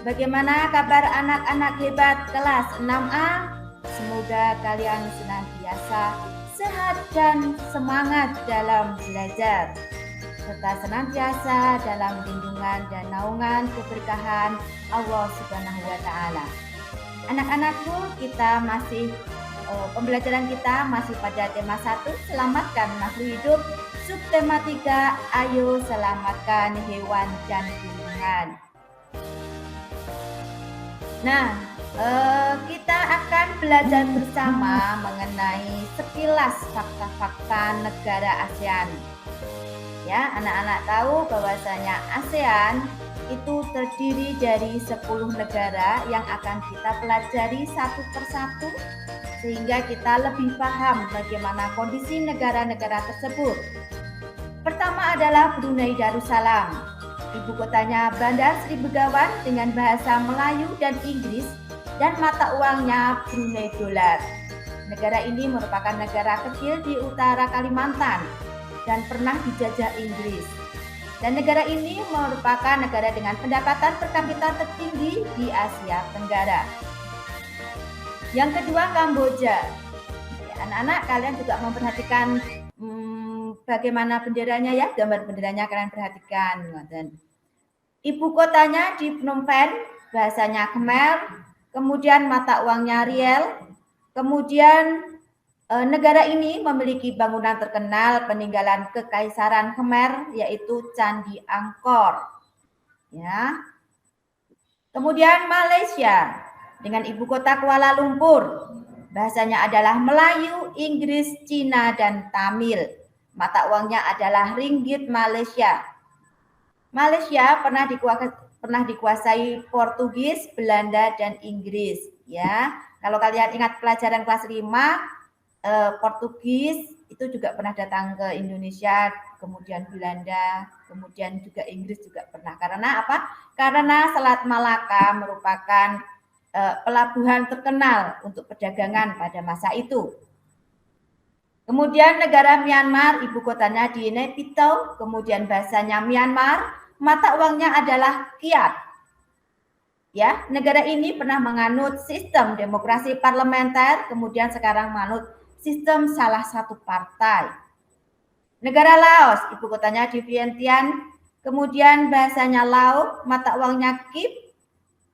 Bagaimana kabar anak-anak hebat kelas 6A? Semoga kalian senantiasa sehat dan semangat dalam belajar, serta senantiasa dalam lindungan dan naungan keberkahan Allah Subhanahu wa Ta'ala. Anak-anakku, kita masih pembelajaran kita masih pada tema 1, selamatkan makhluk hidup. Subtema 3, ayo selamatkan hewan dan tumbuhan. Nah, kita akan belajar bersama mengenai sekilas fakta-fakta negara ASEAN. Ya, anak-anak tahu bahwasanya ASEAN itu terdiri dari 10 negara yang akan kita pelajari satu persatu sehingga kita lebih paham bagaimana kondisi negara-negara tersebut. Pertama adalah Brunei Darussalam. Ibu kotanya Bandar Sri Begawan dengan bahasa Melayu dan Inggris dan mata uangnya Brunei Dolar. Negara ini merupakan negara kecil di utara Kalimantan dan pernah dijajah Inggris. Dan negara ini merupakan negara dengan pendapatan per kapita tertinggi di Asia Tenggara. Yang kedua, Kamboja. Anak-anak, kalian juga memperhatikan bagaimana benderanya ya, gambar benderanya kalian perhatikan. Dan ibu kotanya di Phnom Penh, bahasanya Khmer, kemudian mata uangnya riel, kemudian negara ini memiliki bangunan terkenal peninggalan Kekaisaran Khmer yaitu Candi Angkor. Ya. Kemudian Malaysia dengan ibu kota Kuala Lumpur, bahasanya adalah Melayu, Inggris, Cina, dan Tamil. Mata uangnya adalah ringgit Malaysia. Malaysia pernah dikuasai Portugis, Belanda, dan Inggris. Ya, kalau kalian ingat pelajaran kelas 5, Portugis itu juga pernah datang ke Indonesia, kemudian Belanda, kemudian juga Inggris juga pernah. Karena apa? Karena Selat Malaka merupakan pelabuhan terkenal untuk perdagangan pada masa itu. Kemudian negara Myanmar, ibu kotanya di Naypyidaw, kemudian bahasanya Myanmar, mata uangnya adalah Kyat. Ya, negara ini pernah menganut sistem demokrasi parlementer, kemudian sekarang menganut sistem salah satu partai. Negara Laos, ibu kotanya di Vientiane, kemudian bahasanya Lao, mata uangnya Kip.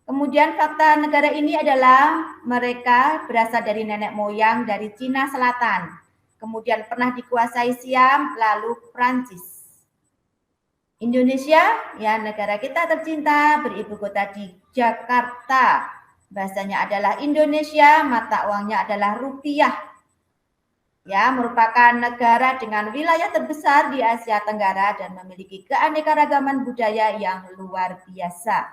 Kemudian fakta negara ini adalah mereka berasal dari nenek moyang dari Cina Selatan. Kemudian pernah dikuasai Siam, lalu Prancis. Indonesia, ya negara kita tercinta, beribu kota di Jakarta. Bahasanya adalah Indonesia, mata uangnya adalah rupiah. Ya, merupakan negara dengan wilayah terbesar di Asia Tenggara dan memiliki keanekaragaman budaya yang luar biasa.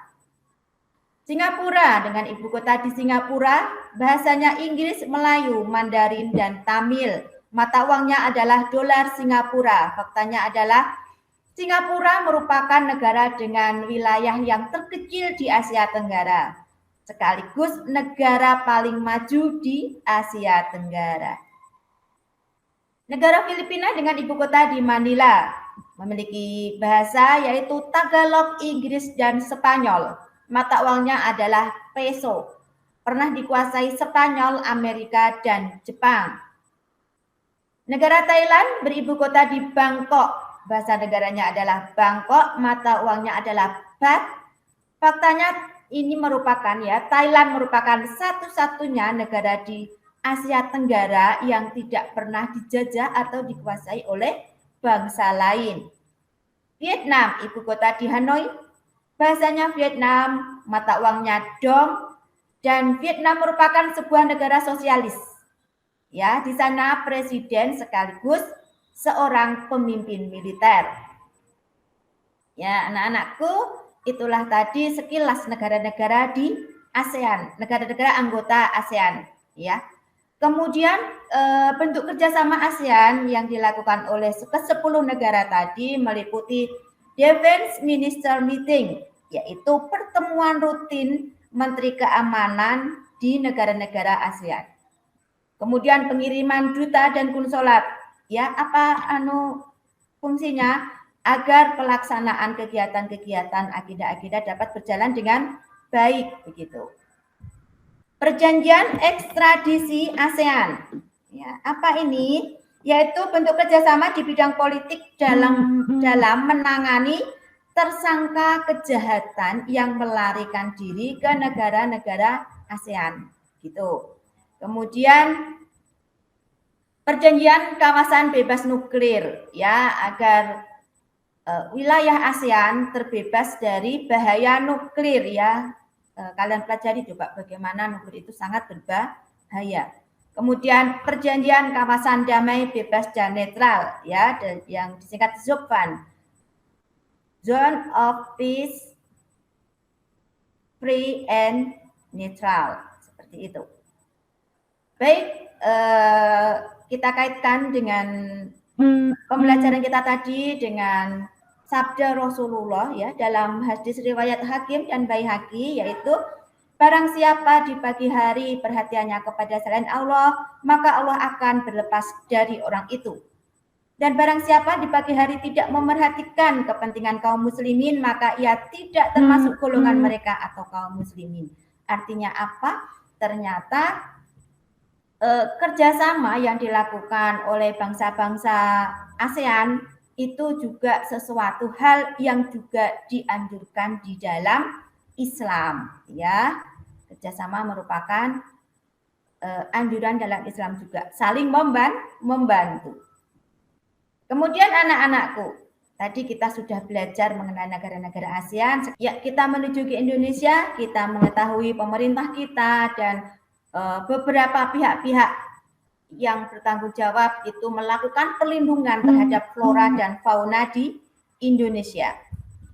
Singapura dengan ibu kota di Singapura, bahasanya Inggris, Melayu, Mandarin, dan Tamil. Mata uangnya adalah dolar Singapura. Faktanya adalah Singapura merupakan negara dengan wilayah yang terkecil di Asia Tenggara, sekaligus negara paling maju di Asia Tenggara. Negara Filipina dengan ibu kota di Manila memiliki bahasa yaitu Tagalog, Inggris, dan Spanyol. Mata uangnya adalah peso. Pernah dikuasai Spanyol, Amerika, dan Jepang. Negara Thailand beribu kota di Bangkok. Bahasa negaranya adalah Bangkok, mata uangnya adalah baht. Faktanya ini merupakan Thailand merupakan satu-satunya negara di Asia Tenggara yang tidak pernah dijajah atau dikuasai oleh bangsa lain. Vietnam, ibu kota di Hanoi. Bahasanya Vietnam, mata uangnya dong, dan Vietnam merupakan sebuah negara sosialis. Ya, di sana presiden sekaligus seorang pemimpin militer. Ya, anak-anakku, itulah tadi sekilas negara-negara di ASEAN, negara-negara anggota ASEAN. Ya, kemudian bentuk kerjasama ASEAN yang dilakukan oleh ke-10 negara tadi meliputi Defense Minister Meeting, yaitu pertemuan rutin Menteri Keamanan di negara-negara ASEAN. Kemudian pengiriman duta dan konsulat, ya apa fungsinya agar pelaksanaan kegiatan-kegiatan akidah-akidah dapat berjalan dengan baik begitu. Perjanjian ekstradisi ASEAN. Ya, apa ini? Yaitu bentuk kerjasama di bidang politik dalam menangani tersangka kejahatan yang melarikan diri ke negara-negara ASEAN. Gitu. Kemudian perjanjian kawasan bebas nuklir, ya, agar wilayah ASEAN terbebas dari bahaya nuklir, ya. Kalian pelajari coba bagaimana nuklir itu sangat berbahaya. Kemudian perjanjian kawasan damai bebas dan netral, ya, yang disingkat ZOPAN, Zone of Peace, Free and Neutral, seperti itu. Baik, kita kaitkan dengan pembelajaran kita tadi dengan sabda Rasulullah, ya, dalam hadis riwayat Hakim dan Baihaqi, yaitu barang siapa di pagi hari perhatiannya kepada selain Allah, maka Allah akan berlepas dari orang itu. Dan barang siapa di pagi hari tidak memerhatikan kepentingan kaum muslimin, maka ia tidak termasuk golongan mereka atau kaum muslimin. Artinya apa? Ternyata kerjasama yang dilakukan oleh bangsa-bangsa ASEAN itu juga sesuatu hal yang juga dianjurkan di dalam Islam, ya. Kerjasama merupakan anjuran dalam Islam juga, saling membantu. Kemudian anak-anakku, tadi kita sudah belajar mengenai negara-negara ASEAN. Ya, kita menuju ke Indonesia, kita mengetahui pemerintah kita dan beberapa pihak-pihak yang bertanggung jawab itu melakukan perlindungan terhadap flora dan fauna di Indonesia.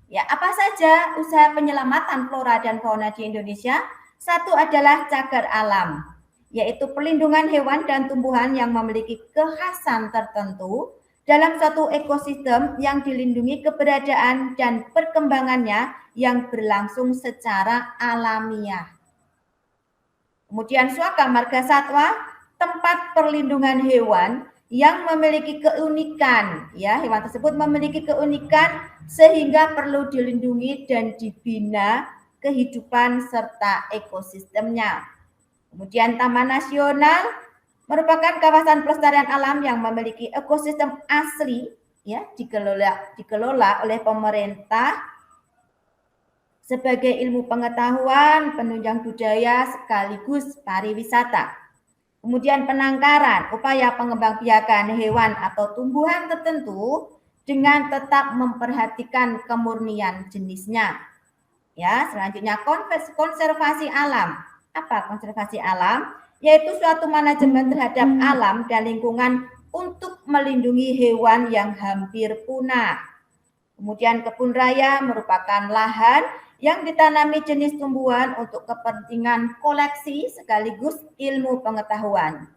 Ya, apa saja usaha penyelamatan flora dan fauna di Indonesia? Satu adalah cagar alam, yaitu perlindungan hewan dan tumbuhan yang memiliki kekhasan tertentu dalam suatu ekosistem yang dilindungi keberadaan dan perkembangannya yang berlangsung secara alamiah. Kemudian Swaka Marga Satwa, tempat perlindungan hewan yang memiliki keunikan, ya, hewan tersebut memiliki keunikan sehingga perlu dilindungi dan dibina kehidupan serta ekosistemnya. Kemudian Taman Nasional merupakan kawasan pelestarian alam yang memiliki ekosistem asli, ya, dikelola oleh pemerintah sebagai ilmu pengetahuan, penunjang budaya sekaligus pariwisata. Kemudian penangkaran, upaya pengembangbiakan hewan atau tumbuhan tertentu dengan tetap memperhatikan kemurnian jenisnya. Ya, selanjutnya konservasi alam. Apa konservasi alam? Yaitu suatu manajemen terhadap alam dan lingkungan untuk melindungi hewan yang hampir punah. Kemudian kebun raya merupakan lahan yang ditanami jenis tumbuhan untuk kepentingan koleksi sekaligus ilmu pengetahuan.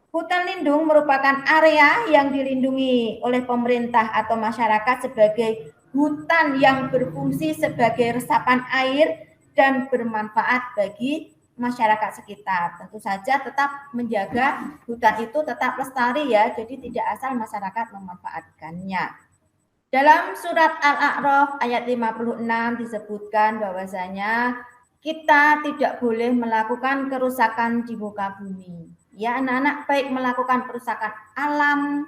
Hutan lindung merupakan area yang dilindungi oleh pemerintah atau masyarakat sebagai hutan yang berfungsi sebagai resapan air dan bermanfaat bagi masyarakat sekitar. Tentu saja tetap menjaga hutan itu tetap lestari, ya, jadi tidak asal masyarakat memanfaatkannya. Dalam surat Al-A'raf ayat 56 disebutkan bahwasanya kita tidak boleh melakukan kerusakan di muka bumi. Ya, anak-anak, baik melakukan perusakan alam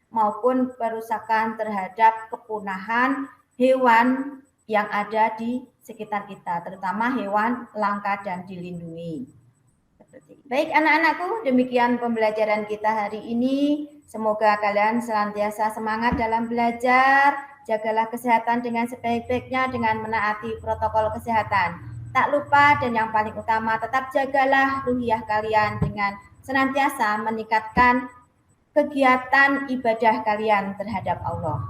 maupun perusakan terhadap kepunahan hewan yang ada di sekitar kita, terutama hewan langka dan dilindungi. Baik anak-anakku, demikian pembelajaran kita hari ini. Semoga kalian senantiasa semangat dalam belajar. Jagalah kesehatan dengan sebaik-baiknya dengan menaati protokol kesehatan. Tak lupa dan yang paling utama, tetap jagalah ruhiyah kalian dengan senantiasa meningkatkan kegiatan ibadah kalian terhadap Allah.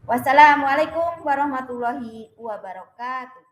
Wassalamualaikum warahmatullahi wabarakatuh.